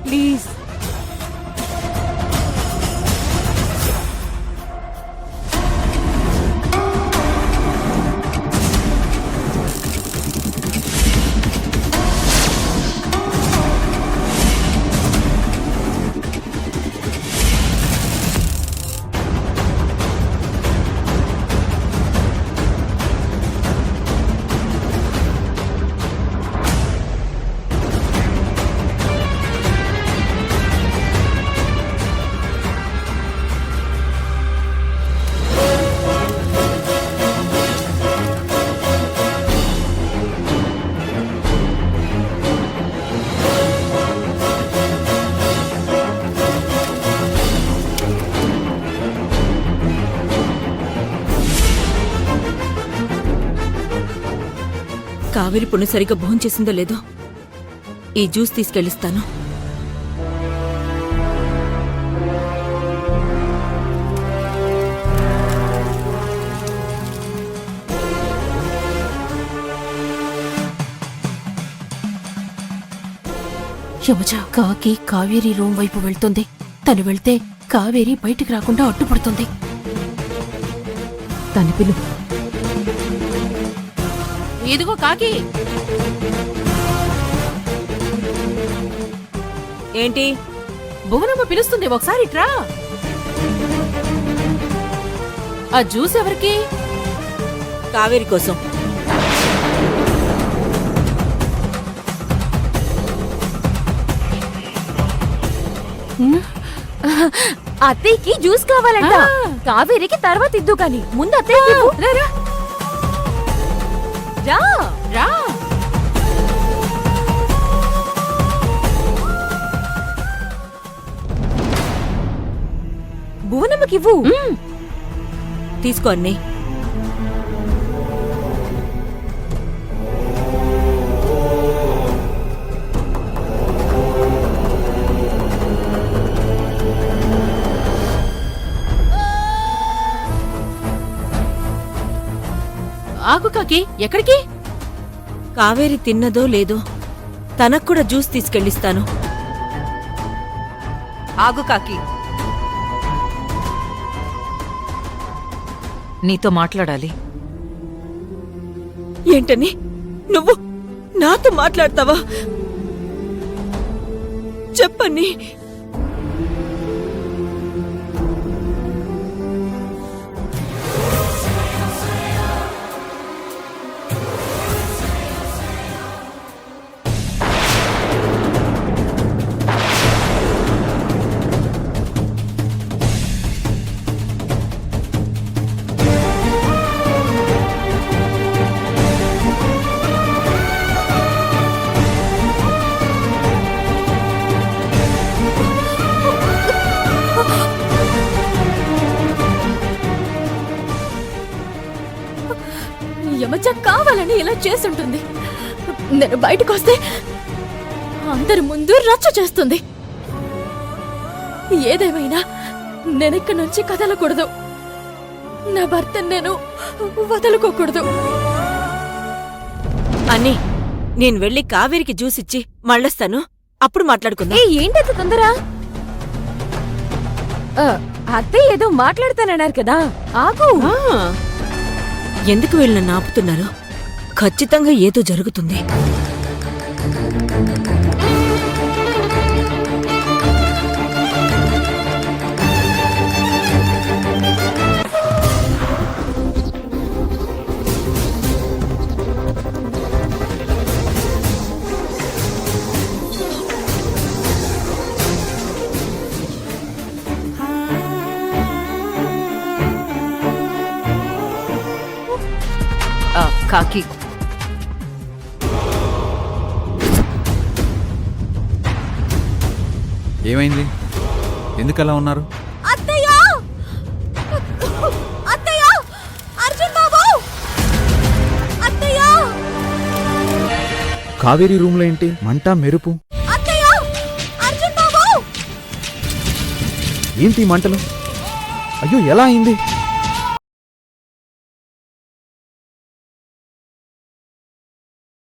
Please. Kaveri పొన్ను సరిగ్గా భోంచేసిందో లేదో ఈ జ్యూస్ తీసుకెళ్ళిస్తాను. యమజ, కాకి కావేరి రూమ్ వైపు వెళ్తుంది. తను వెళ్తే కావేరి బయటికి రాకుండా అడ్డుపడుతుంది. తన పిలు. ఇదిగో కాకి. ఏంటి? భువనమ్మ పిలుస్తుంది, ఒకసారి ఇట్రా. ఆ జ్యూస్ ఎవరికి? కావేరి కోసం. అత్తయ్యకి జ్యూస్ కావాలంట. కావేరికి తర్వాత ఇద్దు కాని ముందు అత్తయ్యకి రా రా. భువనమ్మకివ్వు. తీసుకో అన్నీ. ఆగు కాకి, ఎక్కడికి? కావేరి తిన్నదో లేదో తనక్కూడా జ్యూస్ తీసుకెళ్ళిస్తాను. ఆగు కాకి, నీతో మాట్లాడాలి. ఏంటని? నువ్వు నాతో మాట్లాడతావా? చెప్పని. యమజ కావాలని ఇలా చేసుంటుంది. నేను బయటకు వస్తే అందరి ముందు రచ్చ చేస్తుంది. ఏదేమైనా నేనిక్కడి నుంచి కదలకూడదు. నా భర్తను నేను వదలుకోకూడదు. అన్నీ, నేను వెళ్ళి కావేరికి జ్యూస్ ఇచ్చి మళ్ళొస్తాను, అప్పుడు మాట్లాడుకుందాం. ఏంటంత తొందర? అత్తయ్య ఏదో మాట్లాడతానన్నారు కదా, ఆగు. ఎందుకు వీళ్ళు నన్ను ఆపుతున్నారు? ఖచ్చితంగా ఏదో జరుగుతుంది. కాకి, ఏమైంది? ఎందుకు అలా ఉన్నారు? కావేరీ రూమ్ లో ఏంటి మంట మెరుపు? ఏంటి మంటలు? అయ్యో, ఎలా అయింది?